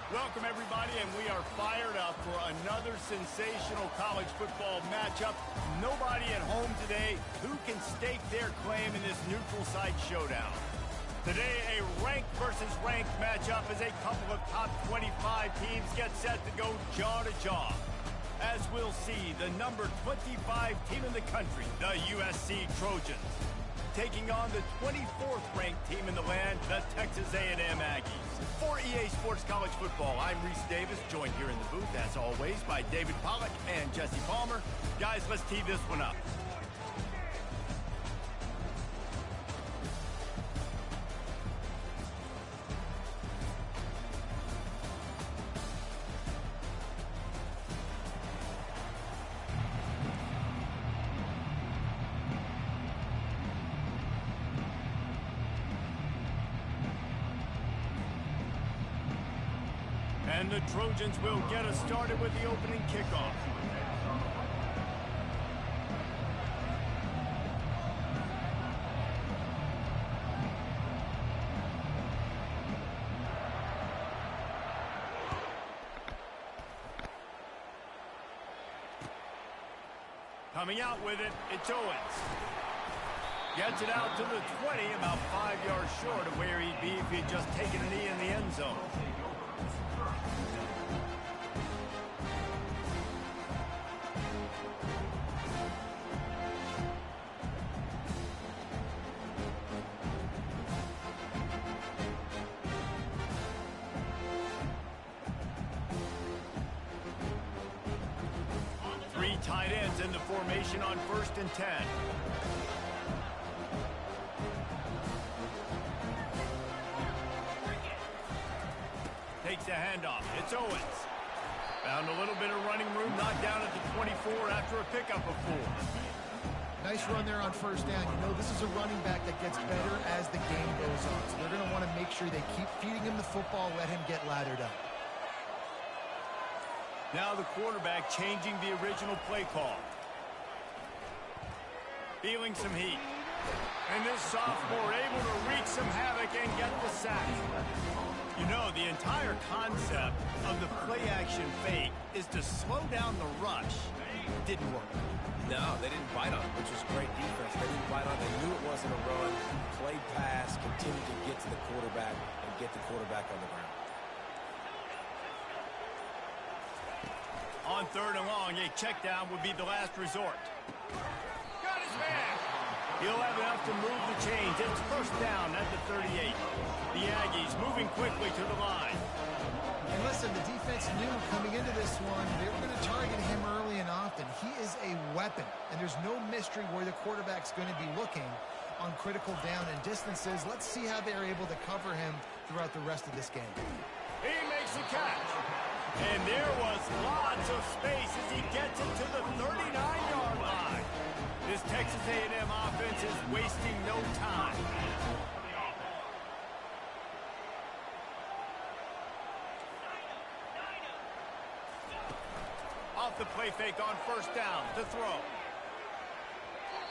Welcome, everybody, and we are fired up for another sensational college football matchup. Nobody at home today who can stake their claim in this neutral site showdown. Today, a ranked versus ranked matchup as a couple of top 25 teams get set to go jaw to jaw. As we'll see, the number 25 team in the country, the USC Trojans, taking on the 24th ranked team in the land, the Texas A&M Aggies. For EA Sports College Football, I'm Reese Davis, joined here in the booth, as always, by David Pollack and Jesse Palmer. Guys, let's tee this one up. And the Trojans will get us started with the opening kickoff. Coming out with it, it's Owens. Gets it out to the 20, about 5 yards short of where he'd be if he'd just taken a knee in the end zone. Three tight ends in the formation on 1st and 10. Takes the handoff. It's Owens. Found a little bit of running room, knocked down at the 24 after a pickup of 4. Nice run there on 1st down. You know, this is a running back that gets better as the game goes on. So they're going to want to make sure they keep feeding him the football, let him get lathered up. Now the quarterback changing the original play call. Feeling some heat. And this sophomore able to wreak some havoc and get the sack. You know, the entire concept of the play-action fake is to slow down the rush. Didn't work. No, they didn't bite on it, which was great defense. They didn't bite on it. They knew it wasn't a run. Played pass, continued to get to the quarterback and get the quarterback on the ground. On 3rd and long, a check down would be the last resort. Got his man. He'll have enough to move the chains. It's 1st down at the 38. The Aggies moving quickly to the line. And listen, the defense knew coming into this one, they were going to target him early and often. He is a weapon, and there's no mystery where the quarterback's going to be looking on critical down and distances. Let's see how they're able to cover him throughout the rest of this game. He makes a catch. And there was lots of space as he gets it to the 39-yard line. This Texas A&M offense is wasting no time. Off the play fake on 1st down to throw.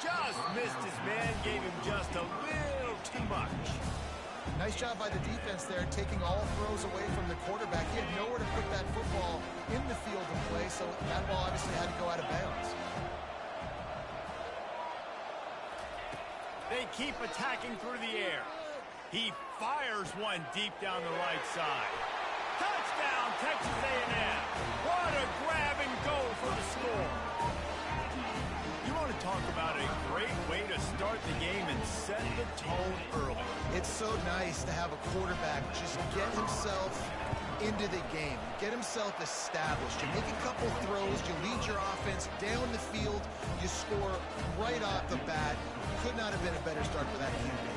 Just missed his man, gave him just a little too much. Nice job by the defense there, taking all throws away from the quarterback. He had nowhere to put that football in the field of play, so that ball obviously had to go out of bounds. They keep attacking through the air. He fires one deep down the right side. Touchdown, Texas A&M. What a grab and go for the score. You want to talk about a great way to start the game and set the tone early. It's so nice to have a quarterback just get himself into the game, get himself established. You make a couple throws, you lead your offense down the field, you score right off the bat. Could not have been a better start for that QB.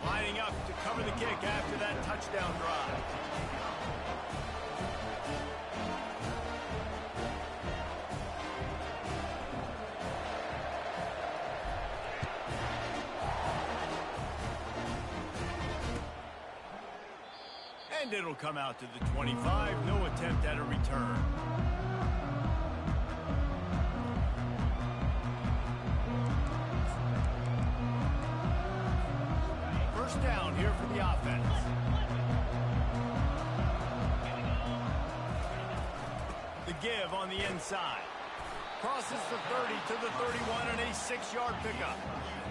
Lining up to cover the kick after that touchdown drive. And it'll come out to the 25. No attempt at a return. offense. The give on the inside. Crosses the 30 to the 31 and a 6-yard pickup.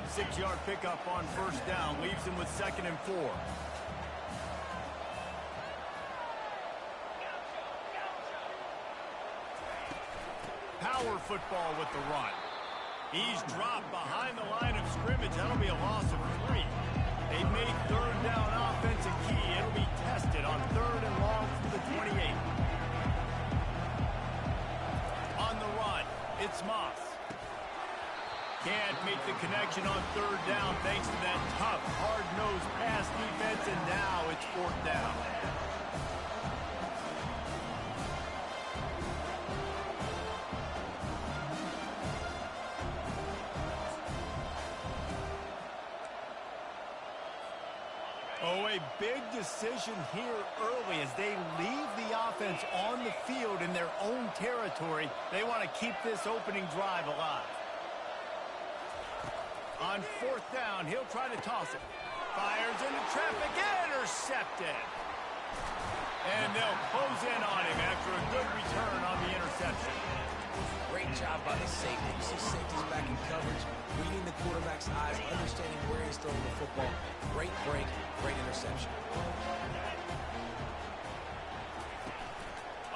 6-yard pickup on first down leaves him with 2nd and 4. Power football with the run. He's dropped behind the line of scrimmage. That'll be a loss of 3. They've made third down offense a key. It'll be tested on 3rd and long from the 28. On the run, it's Moss. Can't make the connection on 3rd down thanks to that tough, hard-nosed pass defense, and now it's 4th down. Oh, a big decision here early as they leave the offense on the field in their own territory. They want to keep this opening drive alive. On 4th down, he'll try to toss it. Fires into traffic, intercepted. And they'll close in on him after a good return on the interception. Great job by the safety. You see safeties back in coverage, reading the quarterback's eyes, understanding where he's throwing the football. Great break, great interception.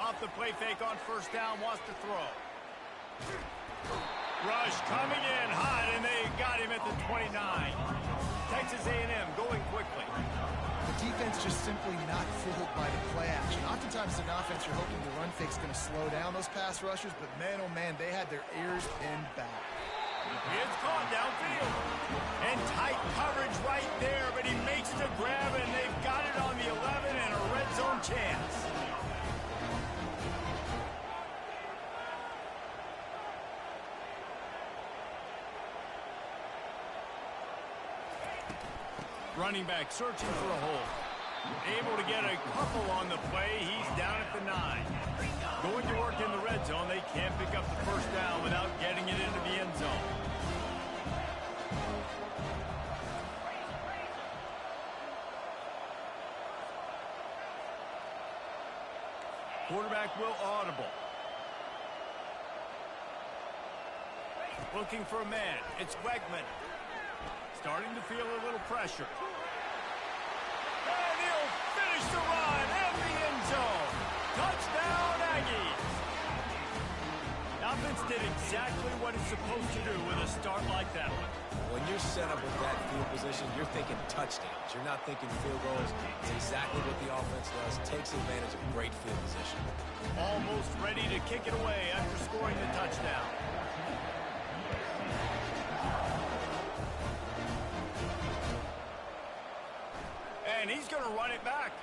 Off the play fake on 1st down, wants to throw. Rush coming in hot, and they got him at the 29. Texas A&M going quickly. The defense just simply not fooled by the play action. Oftentimes, as an offense, you're hoping the run fake's going to slow down those pass rushers, but man, oh man, they had their ears pinned back. It's caught downfield. And tight coverage right there, but he makes the grab, and they've got it on the 11 and a red zone chance. Running back searching for a hole. Able to get a couple on the play. He's down at the 9. Going to work in the red zone. They can't pick up the 1st down without getting it into the end zone. Quarterback will audible. Looking for a man. It's Wegman. Starting to feel a little pressure. And he'll finish the run at the end zone. Touchdown, Aggies. The offense did exactly what it's supposed to do with a start like that one. When you're set up with that field position, you're thinking touchdowns. You're not thinking field goals. It's exactly what the offense does. Takes advantage of great field position. Almost ready to kick it away after scoring the touchdown. And he's going to run it back.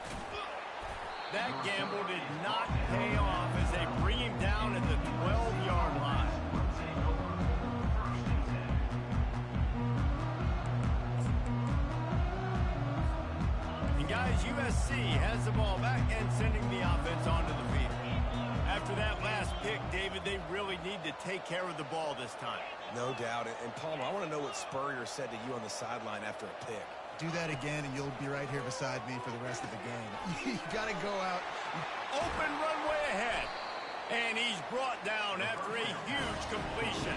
That gamble did not pay off as they bring him down at the 12-yard line. And guys, USC has the ball back and sending the offense onto the field. After that last pick, David, they really need to take care of the ball this time. No doubt. And Palmer, I want to know what Spurrier said to you on the sideline after a pick. Do that again, and you'll be right here beside me for the rest of the game. You got to go out. Open runway ahead. And he's brought down after a huge completion.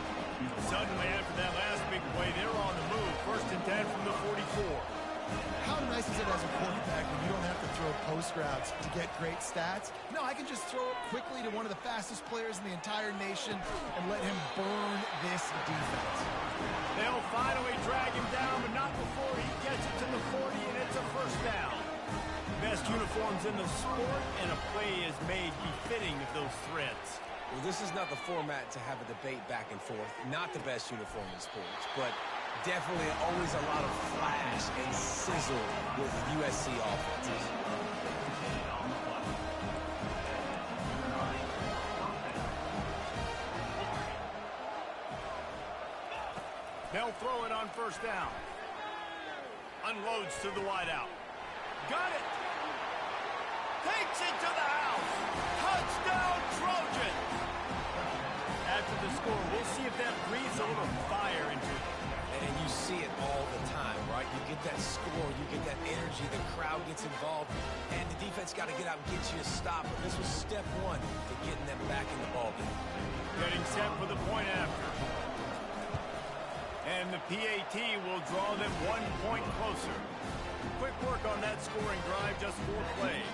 Suddenly, after that last big play, they're on the move. 1st and 10 from the 44. How nice is it as a quarterback when you don't have to throw post routes to get great stats? No, I can just throw it quickly to one of the fastest players in the entire nation and let him burn this defense. They'll finally drag him down, but not before he gets it to the 40, and it's a 1st down. Best uniforms in the sport, and a play is made befitting of those threads. Well, this is not the format to have a debate back and forth. Not the best uniform in sports, but definitely always a lot of flash and sizzle with USC offenses. They'll throw it on 1st down. Unloads to the wideout. Got it. Takes it to the house. Touchdown, Trojans. After the score, we'll see if that breathes a little fire into it. And you see it all the time, right? You get that score, you get that energy, the crowd gets involved, and the defense got to get out and get you a stop. But this was step one to getting them back in the ballgame. Getting set for the point after. And the PAT will draw them 1 point closer. Quick work on that scoring drive, just 4 plays.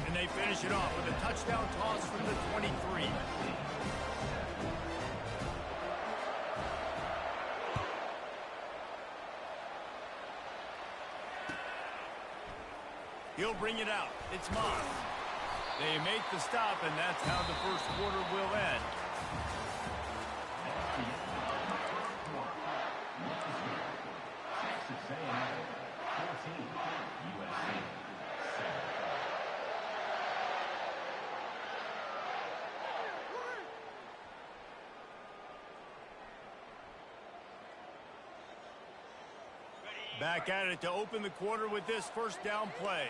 And they finish it off with a touchdown toss from the 23. He'll bring it out. It's Moss. They make the stop, and that's how the first quarter will end. Back at it to open the quarter with this first down play.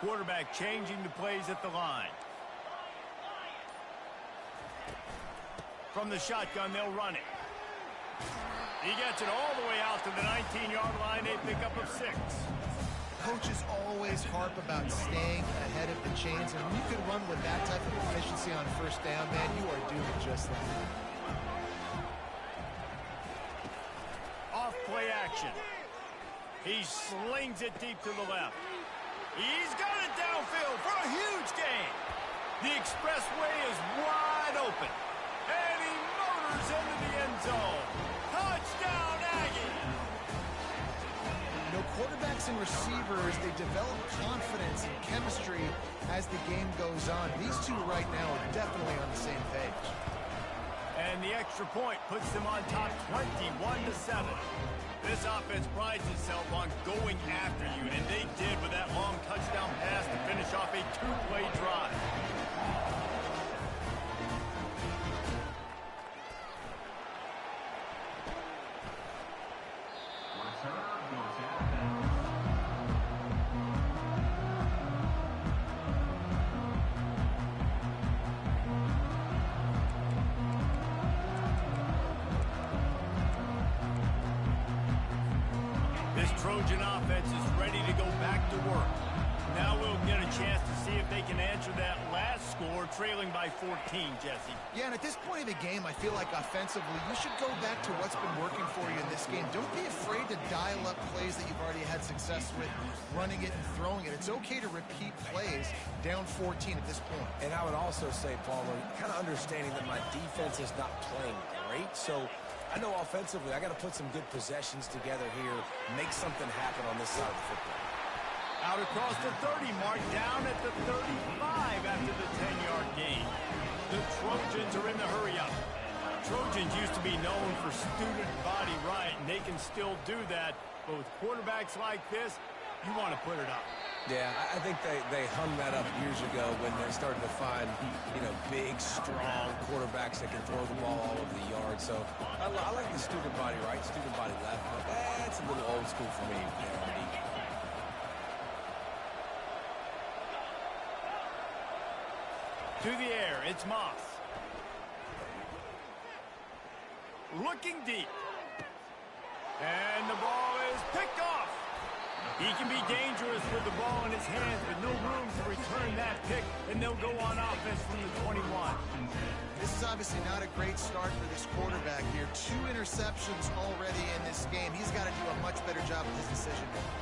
Quarterback changing the plays at the line. From the shotgun, they'll run it. He gets it all the way out to the 19-yard line, a pickup of 6. Coaches always harp about staying ahead of the chains, and when you can run with that type of efficiency on first down, man, you are doing just that. Off play action. He slings it deep to the left. He's got it downfield for a huge gain. The expressway is wide open. And he motors into the end zone. Touchdown, Aggie! You know, quarterbacks and receivers, they develop confidence and chemistry as the game goes on. These two right now are definitely on the same page. And the extra point puts them on top 21-7. This offense prides itself on going after you, and they did with that long touchdown pass to finish off a 2-play drive. Trojan offense is ready to go back to work. Now we'll get a chance to see if they can answer that last score, trailing by 14, Jesse. Yeah, and at this point of the game, I feel like offensively, you should go back to what's been working for you in this game. Don't be afraid to dial up plays that you've already had success with, running it and throwing it. It's okay to repeat plays down 14 at this point. And I would also say, Palmer, kind of understanding that my defense is not playing great, so I know offensively I got to put some good possessions together here, make something happen on this side of the football. Out across the 30 mark, down at the 35 after the 10-yard gain. The Trojans are in the hurry-up. Trojans used to be known for student body right, and they can still do that. But with quarterbacks like this, you want to put it up. Yeah, I think they hung that up years ago when they started to find, you know, big, strong quarterbacks that can throw the ball all over the yard. So I like the student body right, student body left, but that's a little old school for me. To the air, it's Moss. Looking deep. And the ball is picked off. He can be dangerous with the ball in his hands, but no room to return that pick, and they'll go on offense from the 21. This is obviously not a great start for this quarterback here. 2 interceptions already in this game. He's got to do a much better job with his decision making.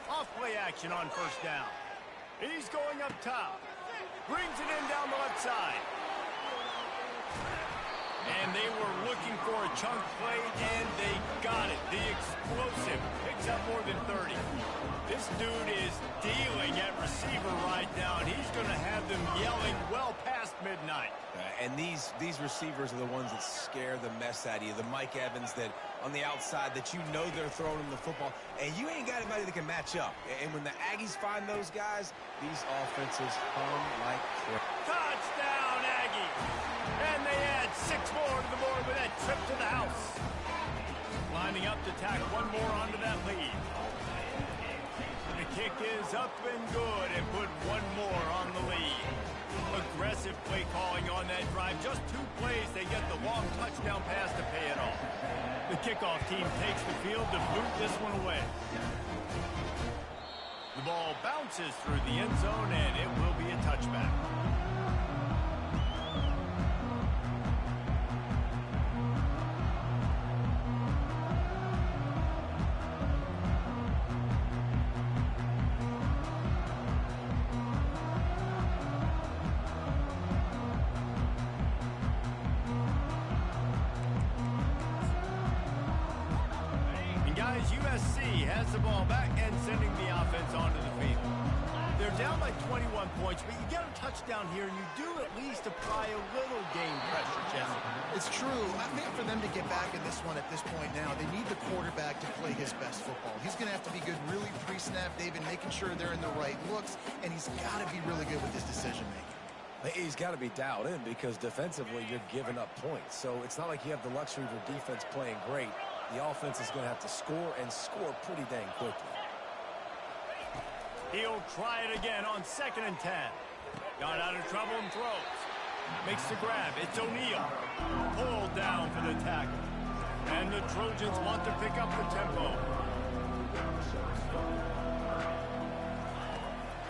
Off-play action on first down. He's going up top. Brings it in down the left side. And they were looking for a chunk play, and they got it. The explosive picks up more than 30. This dude is dealing at receiver right now, and he's going to have them yelling well past midnight. And these receivers are the ones that scare the mess out of you. The Mike Evans that on the outside that you know they're throwing him the football, and you ain't got anybody that can match up. And when the Aggies find those guys, these offenses hum like crazy. Touchdown, Aggies! And they add 6 more to the board with that trip to the house. Lining up to tack 1 more onto that lead. kick is up and good, and put one more on the lead. Aggressive play calling on that drive. Just 2 plays, they get the long touchdown pass to pay it off. The kickoff team takes the field to boot this one away. The ball bounces through the end zone, and it will be a touchback. USC has the ball back and sending the offense onto the field. They're down by 21 points, but you get a touchdown here, and you do at least apply a little game pressure, Jesse. It's true. I think for them to get back in this one at this point now, they need the quarterback to play his best football. He's going to have to be good really pre-snap, David, making sure they're in the right looks, and he's got to be really good with his decision-making. He's got to be dialed in because defensively you're giving up points. So it's not like you have the luxury of your defense playing great. The offense is going to have to score and score pretty dang quickly. He'll try it again on 2nd and 10. Got out of trouble and throws. Makes the grab. It's O'Neal. Pulled down for the tackle. And the Trojans want to pick up the tempo.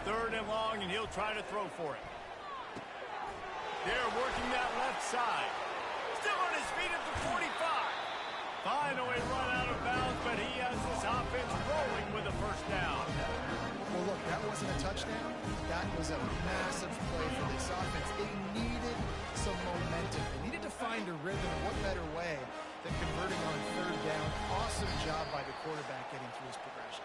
3rd and long, and he'll try to throw for it. They're working that left side. Still on his feet at the 45. Finally run out of bounds, but he has this offense rolling with a first down. Well, look, that wasn't a touchdown. That was a massive play for this offense. They needed some momentum. They needed to find a rhythm. What better way than converting on 3rd down? Awesome job by the quarterback getting through his progression.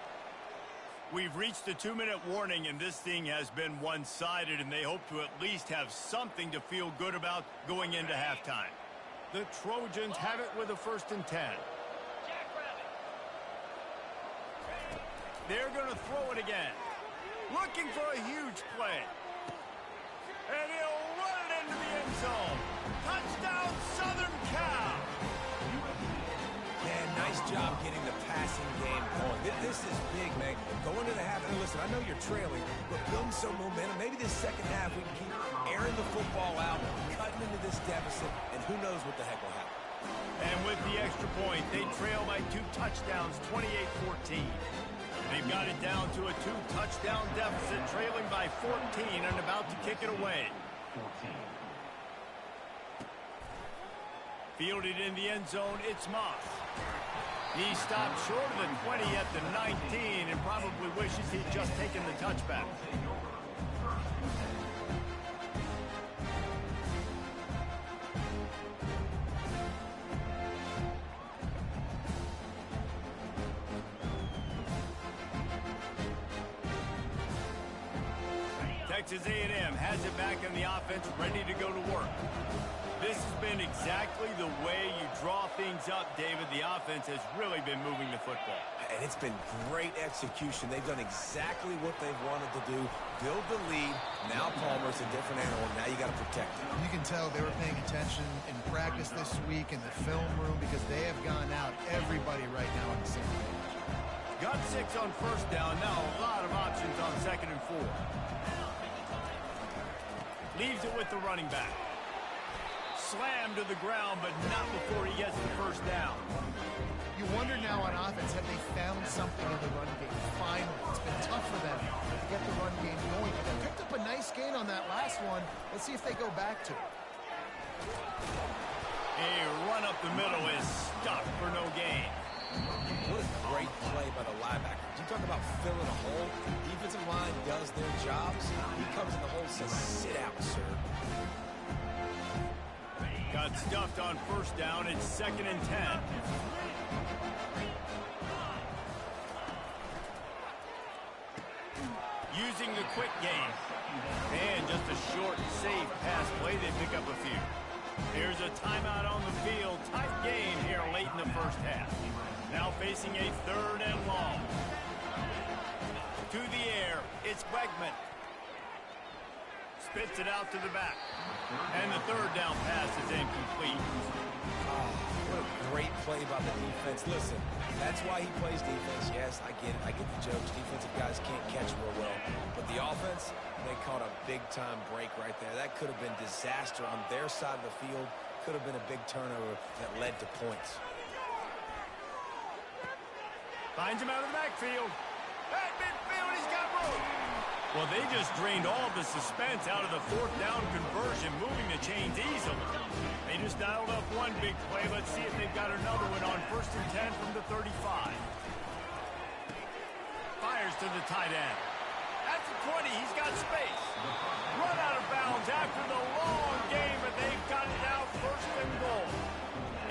We've reached the 2-minute warning, and this thing has been one-sided, and they hope to at least have something to feel good about going into halftime. The Trojans have it with a 1st and 10. They're going to throw it again. Looking for a huge play. And he'll run it into the end zone. Touchdown, Southern Cal. Man, nice job getting the passing game going. This is big, man. Going to the half. And listen, I know you're trailing, but building some momentum. Maybe this second half we can keep airing the football out, cutting into this deficit, and who knows what the heck will happen. And with the extra point, they trail by 2 touchdowns, 28-14. They've got it down to a 2-touchdown deficit, trailing by 14 and about to kick it away. Fielded in the end zone, it's Moss. He stopped short of the 20 at the 19 and probably wishes he'd just taken the touchback. Texas A&M has it back in the offense, ready to go to work. This has been exactly the way you draw things up, David. The offense has really been moving the football. And it's been great execution. They've done exactly what they've wanted to do. Build the lead. Now Palmer's a different animal. Now you got to protect him. You can tell they were paying attention in practice this week in the film room because they have gone out, everybody right now on the same page. Got 6 on 1st down. Now a lot of options on 2nd and 4. Leaves it with the running back. Slammed to the ground, but not before he gets the 1st down. You wonder now on offense, have they found something in the run game? Finally, it's been tough for them to get the run game going. But they picked up a nice gain on that last one. Let's see if they go back to it. A run up the middle is stuck for no gain. What a great play by the linebacker. You talk about filling a hole. Defensive line does their jobs. He comes in the hole and says, sit out, sir. Got stuffed on 1st down. It's 2nd and 10. Using the quick game. And just a short, safe pass play. They pick up a few. Here's a timeout on the field. Tight game here late in the 1st half. Now facing a 3rd and long. To the air, it's Wegman. spits it out to the back. And the third down pass is incomplete. Oh, what a great play by the defense. Listen, that's why he plays defense. Yes, I get it. I get the jokes. Defensive guys can't catch real well. But the offense, they caught a big-time break right there. That could have been disaster on their side of the field. Could have been a big turnover that led to points. Finds him out of the backfield. At midfield, he's got room. Well, they just drained all the suspense out of the fourth down conversion, moving the chains easily. They just dialed up one big play. Let's see if they've got another one on 1st and 10 from the 35. Fires to the tight end. At the 20, he's got space. Run out of bounds after the long game, but they've got it now 1st and goal.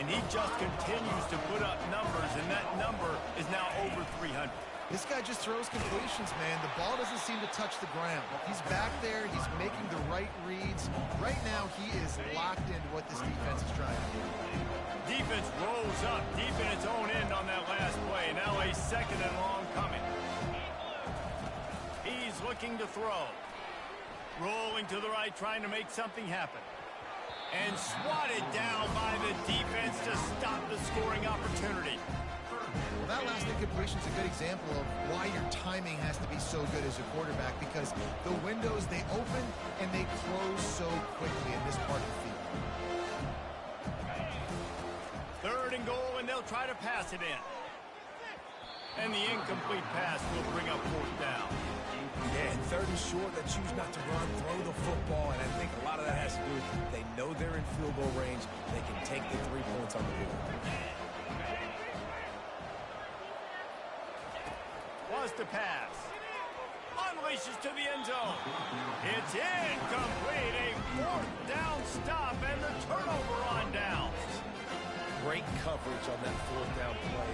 And he just continues to put up numbers, and that number is now over 300. This guy just throws completions, man. The ball doesn't seem to touch the ground. He's back there. He's making the right reads. Right now, he is locked into what this defense is trying to do. Defense rolls up deep in its own end on that last play. Now a 2nd and long coming. He's looking to throw. Rolling to the right, trying to make something happen. And swatted down by the defense to stop the scoring opportunity. Well, that last incompletion is a good example of why your timing has to be so good as a quarterback, because the windows, they open and they close so quickly in this part of the field. 3rd and goal, and they'll try to pass it in. And the incomplete pass will bring up 4th down. Yeah, and 3rd and short, they choose not to run, throw the football, and I think a lot of that has to do with they know they're in field goal range. They can take the 3 points on the board. Was to pass. Unleashes to the end zone. It's incomplete. A 4th down stop and the turnover on downs. Great coverage on that 4th down play.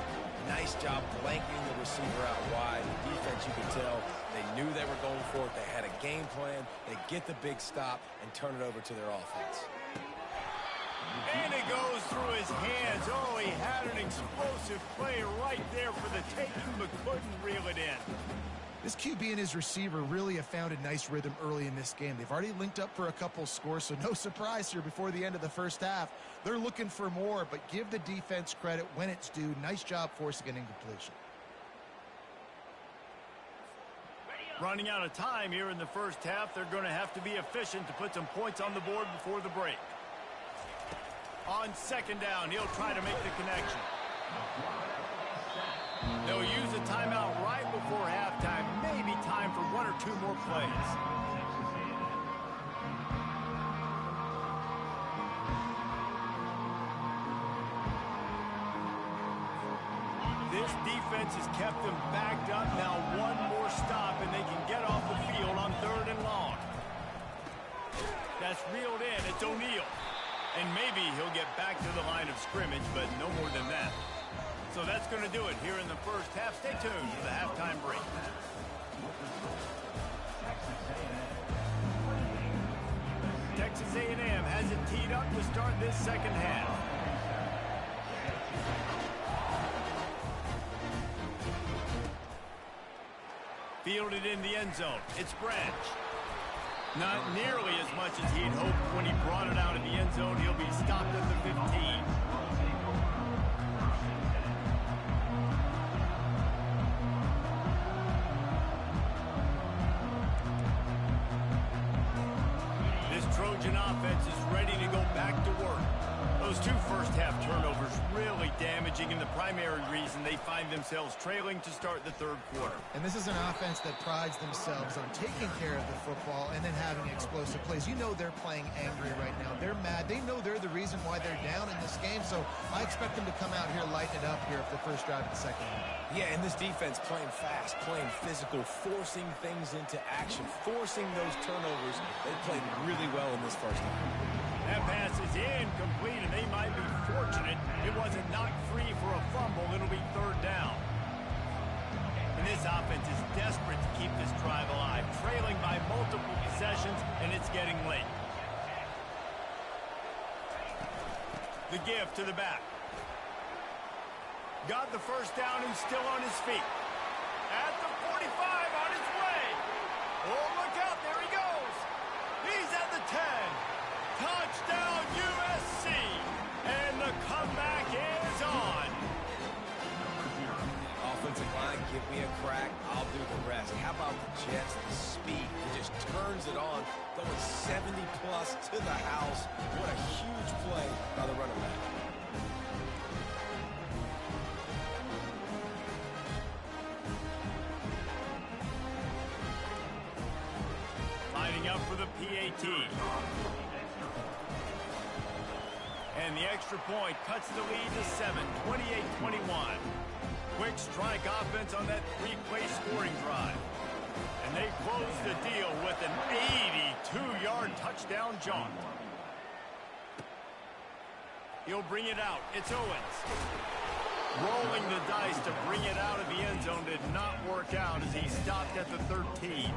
Nice job blanketing the receiver out wide. The defense, you could tell, they knew they were going for it. They had a game plan. They get the big stop and turn it over to their offense. And it goes through his hands. Oh, he had an explosive play right there for the taking, but couldn't reel it in. This QB and his receiver really have found a nice rhythm early in this game. They've already linked up for a couple scores, so no surprise here before the end of the first half. They're looking for more, but give the defense credit when it's due. Nice job forcing an incompletion. Running out of time here in the first half. They're going to have to be efficient to put some points on the board before the break. On 2nd down, he'll try to make the connection. They'll use a timeout right before halftime. Maybe time for 1 or 2 more plays. This defense has kept them backed up. Now 1 more stop, and they can get off the field on 3rd and long. That's reeled in. It's O'Neal. And maybe he'll get back to the line of scrimmage, but no more than that. So that's going to do it here in the first half. Stay tuned for the halftime break. Texas A&M has it teed up to start this second half. Fielded in the end zone. It's Branch. Not nearly as much as he'd hoped when he brought it out in the end zone. He'll be stopped at the 15. Trojan offense is ready to go back to work. Those 2 first-half turnovers really damaging, and the primary reason they find themselves trailing to start the 3rd quarter. And this is an offense that prides themselves on taking care of the football and then having explosive plays. You know they're playing angry right now. They're mad. They know they're the reason why they're down in this game, so I expect them to come out here, lighten it up here for the first drive of the second half. Yeah, and this defense playing fast, playing physical, forcing things into action, forcing those turnovers. They played really well in this first half. That pass is incomplete, and they might be fortunate it wasn't knocked free for a fumble. It'll be 3rd down. And this offense is desperate to keep this drive alive, trailing by multiple possessions, and it's getting late. The give to the back. Got the first down and still on his feet. At the 45, on his way. Oh, look out, there he goes. He give me a crack, I'll do the rest. How about the Jets, the speed? He just turns it on, going 70-plus to the house. What a huge play by the running back. Lining up for the PAT. And the extra point cuts the lead to 7, 28-21. Quick strike offense on that 3-play scoring drive. And they close the deal with an 82-yard touchdown jaunt. He'll bring it out. It's Owens. Rolling the dice to bring it out of the end zone did not work out as he stopped at the 13.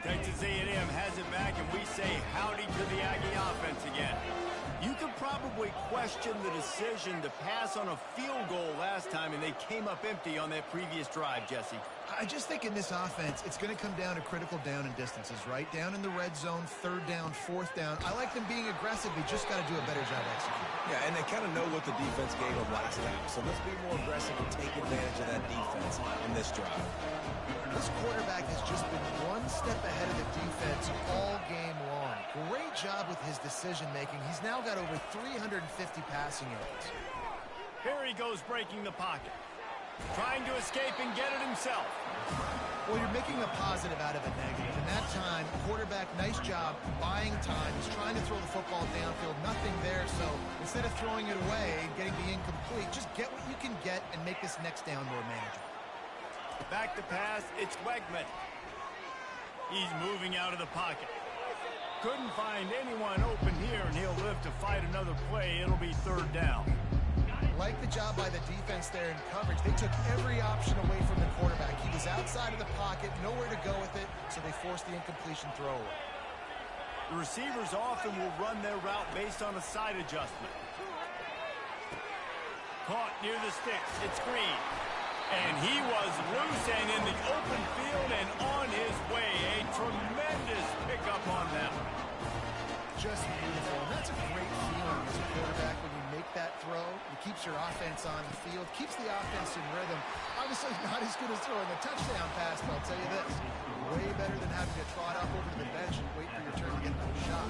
Texas A&M has it back, and we say howdy to the Aggie offense again. You could probably question the decision to pass on a field goal last time, and they came up empty on that previous drive, Jesse. I just think in this offense, it's going to come down to critical down and distances, right? Down in the red zone, 3rd down, 4th down. I like them being aggressive. They just got to do a better job executing. Yeah, and they kind of know what the defense gave them last time. So let's be more aggressive and take advantage of that defense on this drive. This quarterback has just been one step ahead of the defense all game long. Great job with his decision-making. He's now got over 350 passing yards. Here he goes breaking the pocket. Trying to escape and get it himself. Well, you're making a positive out of a negative. In that time, quarterback, nice job, buying time. He's trying to throw the football downfield. Nothing there, so instead of throwing it away and getting the incomplete, just get what you can get and make this next down more manageable. Back to pass, it's Wegman. He's moving out of the pocket. Couldn't find anyone open here, and he'll live to fight another play. It'll be 3rd down. Like the job by the defense there in coverage. They took every option away from the quarterback. He was outside of the pocket, nowhere to go with it, so they forced the incompletion throw away. The receivers often will run their route based on a side adjustment. Caught near the sticks. It's Green. And he was loose and in the open field and on his way. A tremendous pickup on them. Just beautiful. And that's a great feeling as a quarterback when you make that throw. It keeps your offense on the field, keeps the offense in rhythm. Obviously not as good as throwing a touchdown pass, but I'll tell you this. Way better than having to trot up over to the bench and wait for your turn to get another shot.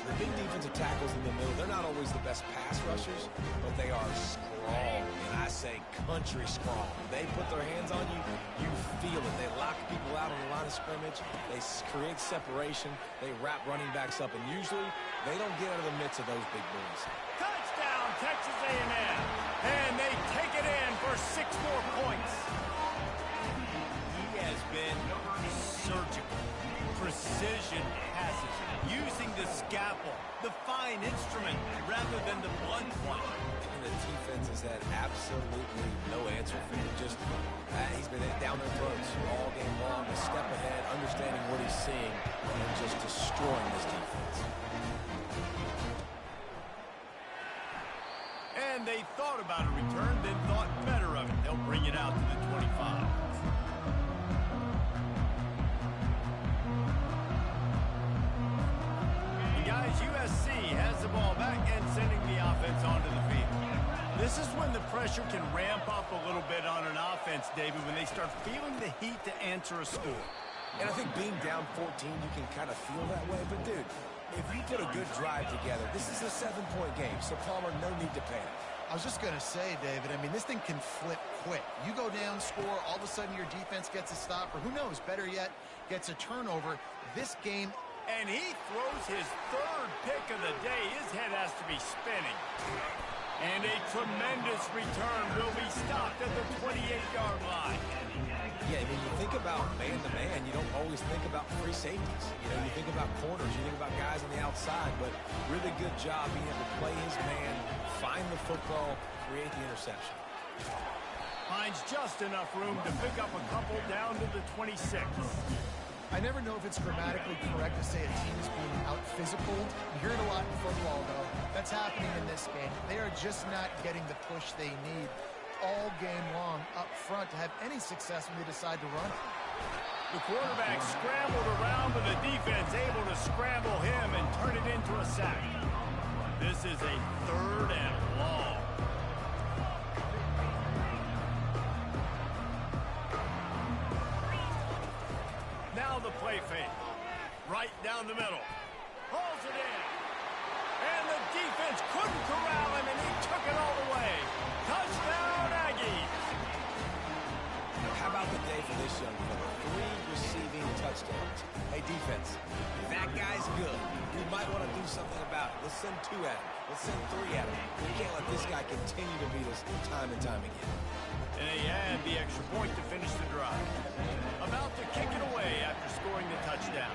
The big defensive tackles in the middle, they're not always the best pass rushers, but they are strong, and I say country strong. They put their hands on you, you feel it. They lock people out on the line of scrimmage. They create separation. They wrap running backs up, and usually they don't get out of the midst of those big boys. Touchdown, Texas A&M. And they take it in for 6 more points. He has been surgical. Precision passes, using the scalpel, the fine instrument, rather than the blunt one. And the defense has had absolutely no answer for him. Just, he's been down their throats all game long, a step ahead, understanding what he's seeing, and just destroying this defense. And they thought about a return, then thought better of it. They'll bring it out to the 25. USC has the ball back and sending the offense onto the field. This is when the pressure can ramp up a little bit on an offense, David, when they start feeling the heat to answer a score. And I think being down 14, you can kind of feel that way. But, dude, if you put a good drive together, this is a 7-point game. So, Palmer, no need to panic. I was just going to say, David, I mean, this thing can flip quick. You go down, score, all of a sudden your defense gets a stop, or who knows, better yet, gets a turnover. This game... And he throws his 3rd pick of the day. His head has to be spinning. And a tremendous return will be stopped at the 28-yard line. Yeah, I mean, you think about man-to-man, you don't always think about free safeties. You know, you think about corners, you think about guys on the outside, but really good job being able to play his man, find the football, create the interception. Finds just enough room to pick up a couple down to the 26. I never know if it's grammatically correct to say a team is being out-physicaled. You hear it a lot in football, though. That's happening in this game. They are just not getting the push they need all game long up front to have any success when they decide to run it. The quarterback scrambled around, but the defense able to scramble him and turn it into a sack. This is a 3rd and long. Now the play fake. Right down the middle. Pulls it in. And the defense couldn't corral him, and he took it all the way. Touchdown, Aggies. How about the day for this young fella? 3 receiving touchdowns. Hey, defense, that guy's good. We might want to do something about it. Let's send 2 at him. Let's send 3 at him. We can't let this guy continue to beat us time and time again. And they had the extra point to finish the drive. About to kick it away after scoring the touchdown.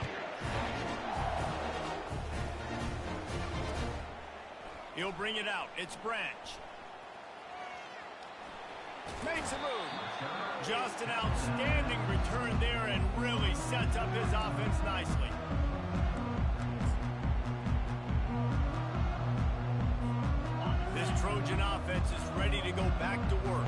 He'll bring it out. It's Branch. Makes a move. Just an outstanding return there and really sets up his offense nicely. This Trojan offense is ready to go back to work.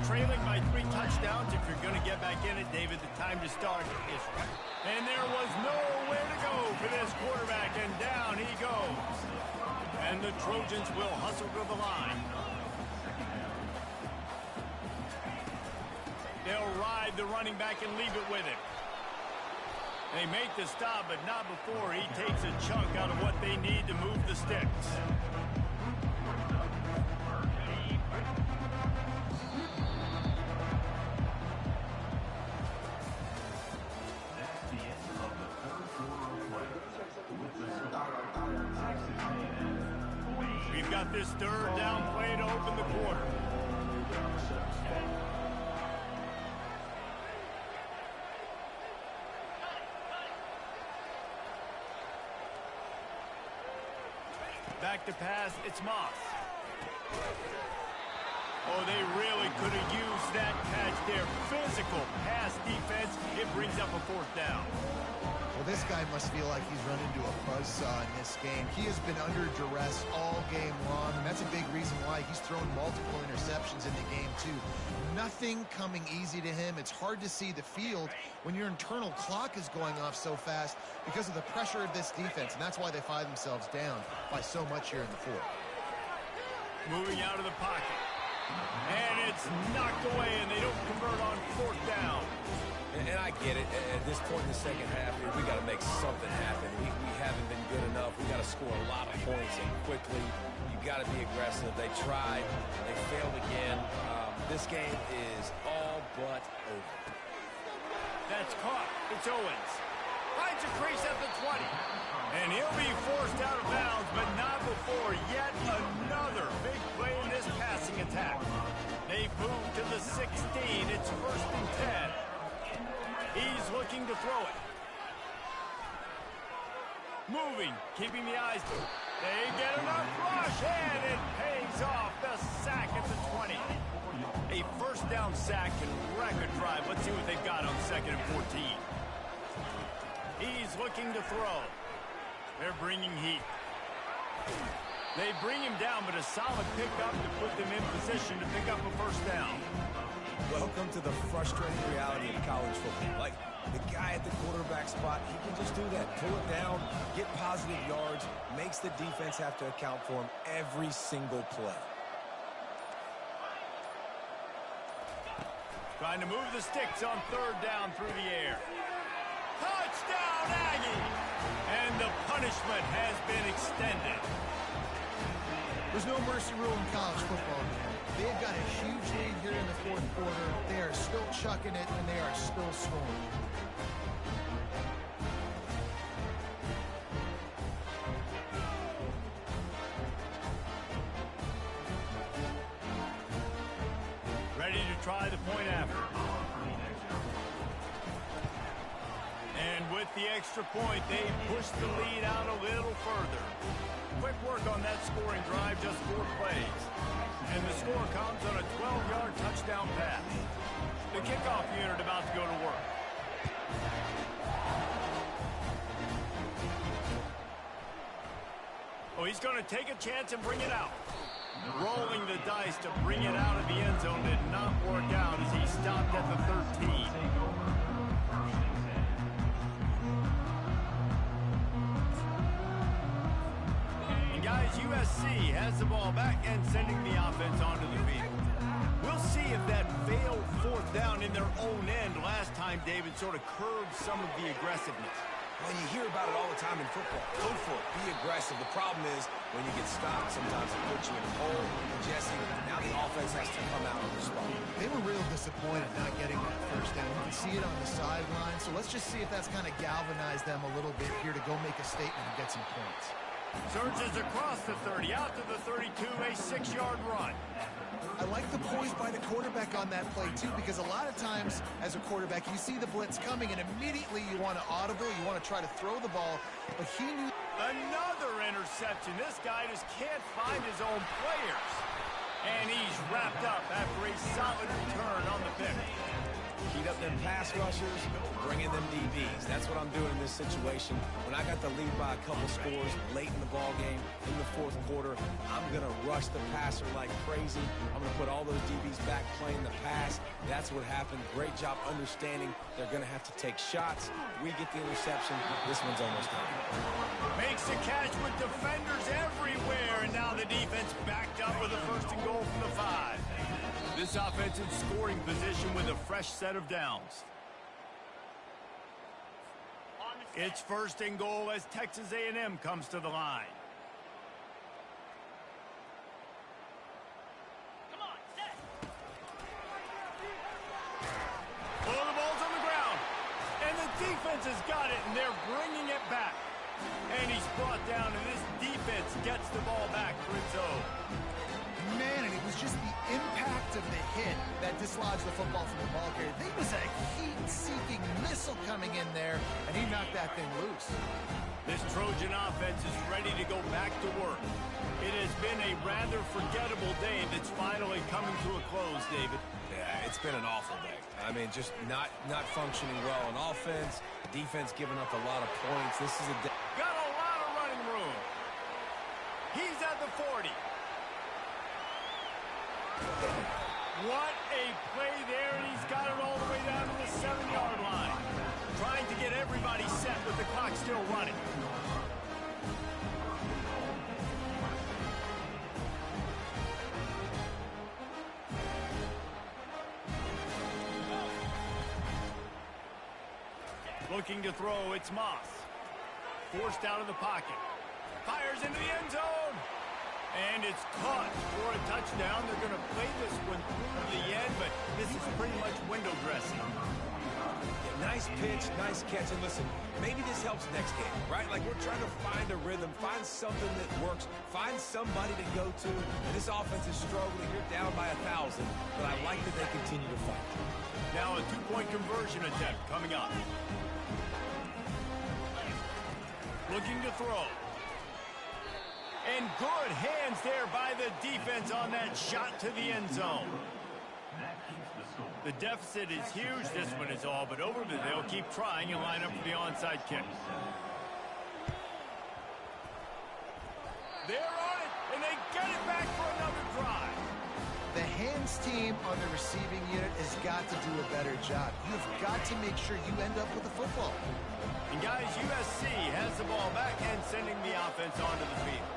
Trailing by 3 touchdowns. If you're going to get back in it, David, the time to start is right. And there was nowhere to go for this quarterback, and down he goes. And the Trojans will hustle to the line. They'll ride the running back and leave it with him. They make the stop, but not before he takes a chunk out of what they need to move the sticks. We've got this 3rd down play to open the quarter. Back to pass, it's Moss. Oh, they really could have used that catch there. Physical pass defense. It brings up a 4th down. Well, this guy must feel like he's run into a buzzsaw in this game. He has been under duress all game long, and that's a big reason why he's thrown multiple interceptions in the game, too. Nothing coming easy to him. It's hard to see the field when your internal clock is going off so fast because of the pressure of this defense, and that's why they find themselves down by so much here in the 4th. Moving out of the pocket. And it's knocked away, and they don't convert on 4th down. And I get it. At this point in the second half here, we got to make something happen. We haven't been good enough. We got to score a lot of points and quickly. You got to be aggressive. They tried. They failed again. This game is all but over. That's caught. It's Owens. Finds a crease at the 20. And he'll be forced out of bounds, but not before yet another big play in this passing attack. They've moved to the 16. It's 1st and 10. He's looking to throw it. Moving, keeping the eyes. They get enough rush, and it pays off. The sack at the 20. A 1st down sack can wreck a drive. Let's see what they've got on 2nd and 14. He's looking to throw. They're bringing heat. They bring him down, but a solid pickup to put them in position to pick up a 1st down. Welcome to the frustrating reality of college football. Like, the guy at the quarterback spot, he can just do that. Pull it down, get positive yards, makes the defense have to account for him every single play. Trying to move the sticks on 3rd down through the air. Touchdown, Aggie! And the punishment has been extended. There's no mercy rule in college football, man. They've got a huge lead here in the 4th quarter. They are still chucking it, and they are still scoring. Ready to try the point after. And with the extra point, they push the lead out a little further. Quick work on that scoring drive, just 4 plays. And the score comes on a 12-yard touchdown pass. The kickoff unit about to go to work. Oh, he's going to take a chance and bring it out. Rolling the dice to bring it out of the end zone did not work out as he stopped at the 13. Guys, USC has the ball back and sending the offense onto the field. We'll see if that failed fourth down in their own end last time, David, sort of curbed some of the aggressiveness. Well, you hear about it all the time in football. Go for it. Be aggressive. The problem is when you get stopped, sometimes it puts you in a hole. And Jesse, now the offense has to come out on the spot. They were real disappointed not getting that first down. You can see it on the sideline. So let's just see if that's kind of galvanized them a little bit here to go make a statement and get some points. Surges across the 30, out to the 32, a 6-yard run. I like the poise by the quarterback on that play, too, because a lot of times as a quarterback, you see the blitz coming, and immediately you want to audible, you want to try to throw the ball, but he knew... Another interception. This guy just can't find his own players. And he's wrapped up after a solid return on the pick. Heat up them pass rushers, bring in them DBs. That's what I'm doing in this situation. When I got the lead by a couple scores late in the ball game, in the fourth quarter, I'm going to rush the passer like crazy. I'm going to put all those DBs back playing the pass. That's what happened. Great job understanding they're going to have to take shots. We get the interception. This one's almost done. Makes the catch with defenders everywhere, and now the defense backed up with a 1st and goal from the 5. This offense in scoring position with a fresh set of downs. It's 1st and goal as Texas A&M comes to the line. Come on, set. Oh, the ball's on the ground. And the defense has got it, and they're bringing it back. And he's brought down, and this defense gets the ball back for its own. Man, and it was just the impact of the hit that dislodged the football from the ball carrier. There was a heat-seeking missile coming in there, and he knocked that thing loose. This Trojan offense is ready to go back to work. It has been a rather forgettable day that's finally coming to a close, David. Yeah, it's been an awful day. I mean, just not functioning well on offense. Defense giving up a lot of points. This is a day. Got a lot of running room. He's at the 40. What a play there, and he's got it all the way down to the 7-yard line. Trying to get everybody set with the clock still running. Looking to throw, it's Moss. Forced out of the pocket. Fires into the end zone. And it's caught for a touchdown. They're going to play this one through the end, but this is pretty much window dressing. Yeah, nice pitch, nice catch. And listen, maybe this helps next game, right? Like we're trying to find a rhythm, find something that works, find somebody to go to. And this offense is struggling. You're down by 1,000, but I like that they continue to fight. Now a 2-point conversion attempt coming up. Looking to throw. And good hands there by the defense on that shot to the end zone. The deficit is huge. This one is all but over, but they'll keep trying and line up for the onside kick. They're on it, and they get it back for another drive. The hands team on the receiving unit has got to do a better job. You've got to make sure you end up with the football. And guys, USC has the ball back and sending the offense onto the field.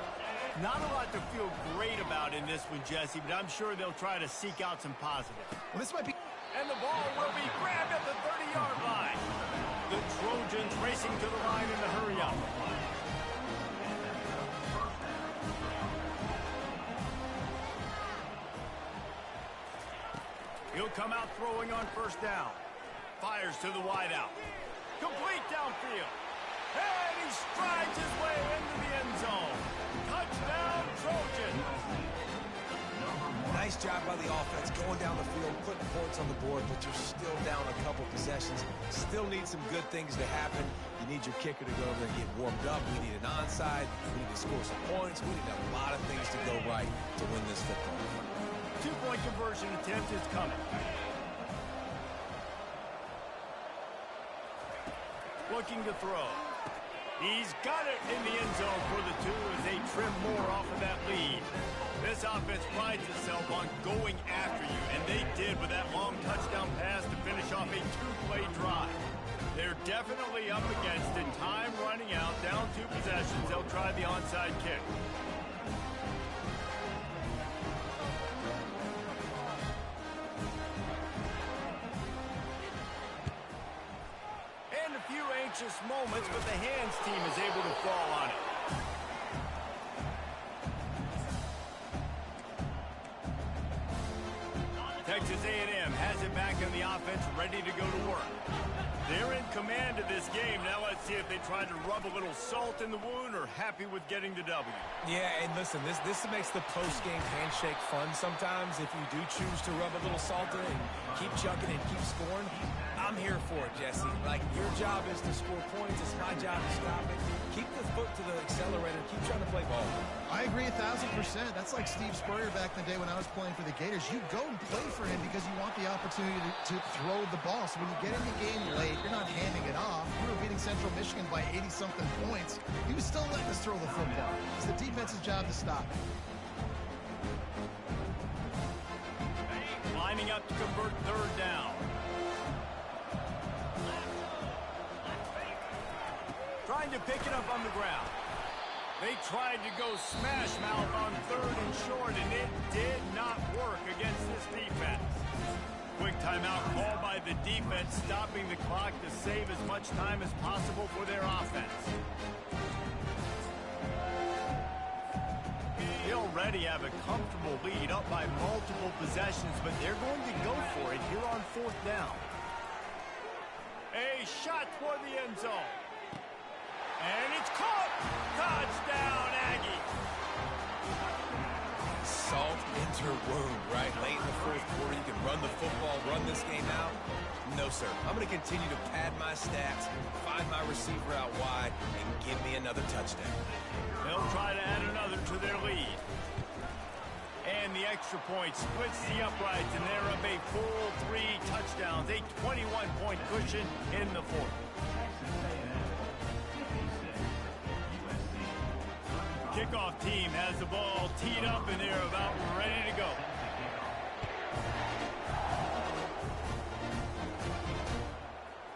Not a lot to feel great about in this one, Jesse, but I'm sure they'll try to seek out some positives. Well, this might be... And the ball will be grabbed at the 30-yard line. The Trojans racing to the line in the hurry-up. He'll come out throwing on 1st down. Fires to the wideout. Complete downfield. And he strides his way into the end zone. Touchdown, Trojans. Nice job by the offense going down the field, putting points on the board, but you're still down a couple possessions. Still need some good things to happen. You need your kicker to go over there and get warmed up. We need an onside. We need to score some points. We need a lot of things to go right to win this football game. 2-point conversion attempt is coming. Looking to throw. He's got it in the end zone for the 2 as they trim more off of that lead. This offense prides itself on going after you, and they did with that long touchdown pass to finish off a 2-play drive. They're definitely up against it. Time running out, down 2 possessions. They'll try the onside kick. but the hands team is able to fall on it. Texas A&M has it back in the offense, ready to go to work. They're in command of this game. Now let's see if they try to rub a little salt in the wound or happy with getting the W. Yeah, and listen, this makes the post-game handshake fun sometimes. If you do choose to rub a little salt in and keep chucking and keep scoring, I'm here for it, Jesse. Like, your job is to score points. It's my job to stop it. Keep the foot to the accelerator. Keep trying to play ball. I agree 1,000%. That's like Steve Spurrier back in the day when I was playing for the Gators. You go and play for him because you want the opportunity to throw the ball. So when you get in the game late, you're not handing it off. We were beating Central Michigan by 80-something points. He was still letting us throw the football. It's the defense's job to stop it. Lining up to convert third down. Trying to pick it up on the ground. They tried to go smash mouth on third and short, and it did not work against this defense. Quick timeout called by the defense, stopping the clock to save as much time as possible for their offense. They already have a comfortable lead, up by multiple possessions, but they're going to go for it here on fourth down. A shot toward the end zone. And it's caught! Touchdown, Aggie! Salt into wound, right? Late in the fourth quarter, you can run the football, run this game out. No, sir. I'm going to continue to pad my stats, find my receiver out wide, and give me another touchdown. They'll try to add another to their lead. And the extra point splits the uprights, and they're up a full 3 touchdowns, a 21-point cushion in the fourth. Kickoff team has the ball teed up, and they're about ready to go.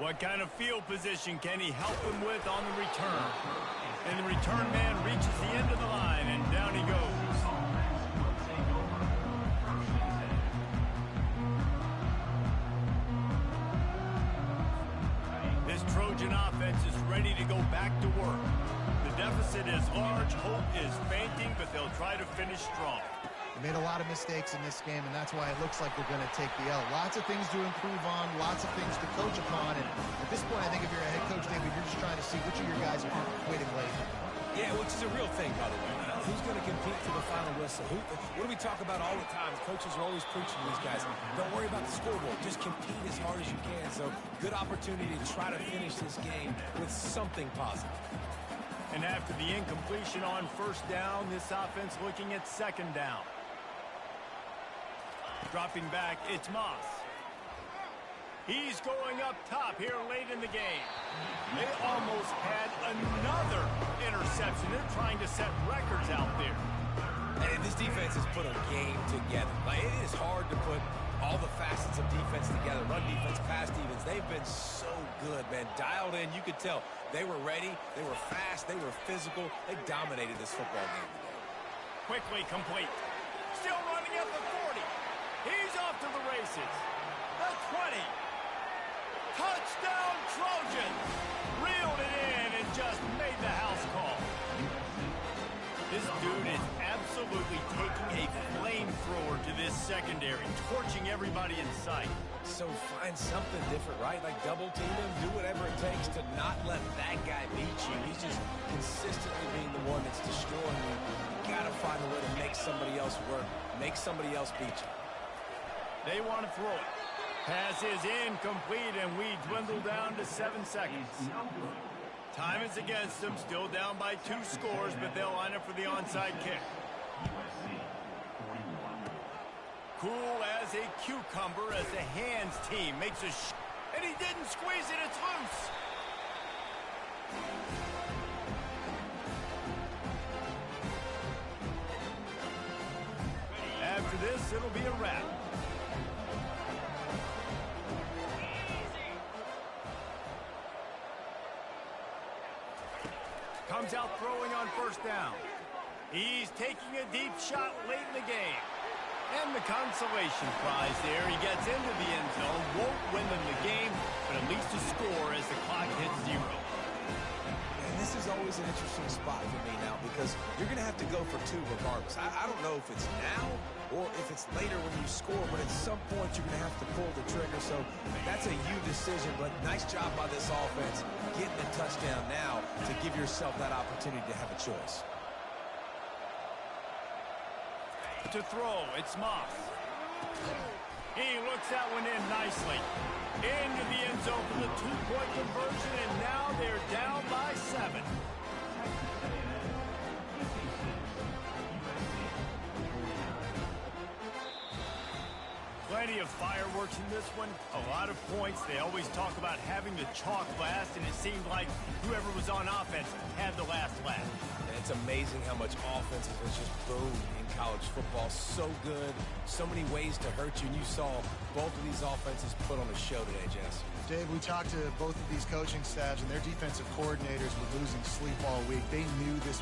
What kind of field position can he help them with on the return? And the return man reaches the end of the line, and down he goes. This Trojan offense is ready to go back to work. The deficit is large, hope is fainting, but they'll try to finish strong. They made a lot of mistakes in this game, and that's why it looks like they're going to take the L. Lots of things to improve on, lots of things to coach upon, and at this point, I think if you're a head coach, David, you're just trying to see which of your guys are quitting late. Yeah, which is a real thing, by the way. Who's going to compete to the final whistle? What do we talk about all the time? Coaches are always preaching to these guys. Don't worry about the scoreboard. Just compete as hard as you can. So, good opportunity to try to finish this game with something positive. And after the incompletion on first down, this offense looking at second down. Dropping back, it's Moss. He's going up top here late in the game. They almost had another interception. They're trying to set records out there. And this defense has put a game together. Like, it is hard to put all the facets of defense together. Run defense, pass defense. They've been so good, man. Dialed in, you could tell. They were ready. They were fast. They were physical. They dominated this football game today. Quickly complete. Still running at the 40. He's off to the races. The 20. Touchdown Trojans. Reeled it in and just made the house call. This dude is absolutely taking a flamethrower to this secondary, torching everybody in sight. So find something different, right? Like double team him, do whatever it takes to not let that guy beat you. He's just consistently being the one that's destroying you. You gotta find a way to make somebody else work, make somebody else beat you. They want to throw it. Pass is incomplete, and we dwindle down to 7 seconds. Time is against them, still down by 2 scores, but they'll line up for the onside kick. Cool as a cucumber as the hands team makes a and he didn't squeeze it, it's loose. After this, it'll be a wrap. Comes out throwing on first down. He's taking a deep shot late in the game. And the consolation prize there. He gets into the end zone, won't win them the game, but at least a score as the clock hits 0. this is always an interesting spot for me now because you're going to have to go for two regardless. I don't know if it's now or if it's later when you score, but at some point you're going to have to pull the trigger. So that's a you decision, but nice job by this offense getting a touchdown now to give yourself that opportunity to have a choice. To throw, it's Moss. He looks that one in nicely. Into the end zone for the two-point conversion, and now they're down by 7. Plenty of fireworks in this one. A lot of points. They always talk about having the chalk last, and it seemed like whoever was on offense had the last laugh. It's amazing how much offense has just boomed in college football. So good, so many ways to hurt you, and you saw both of these offenses put on a show today, Jess. Dave, we talked to both of these coaching staffs, and their defensive coordinators were losing sleep all week. They knew this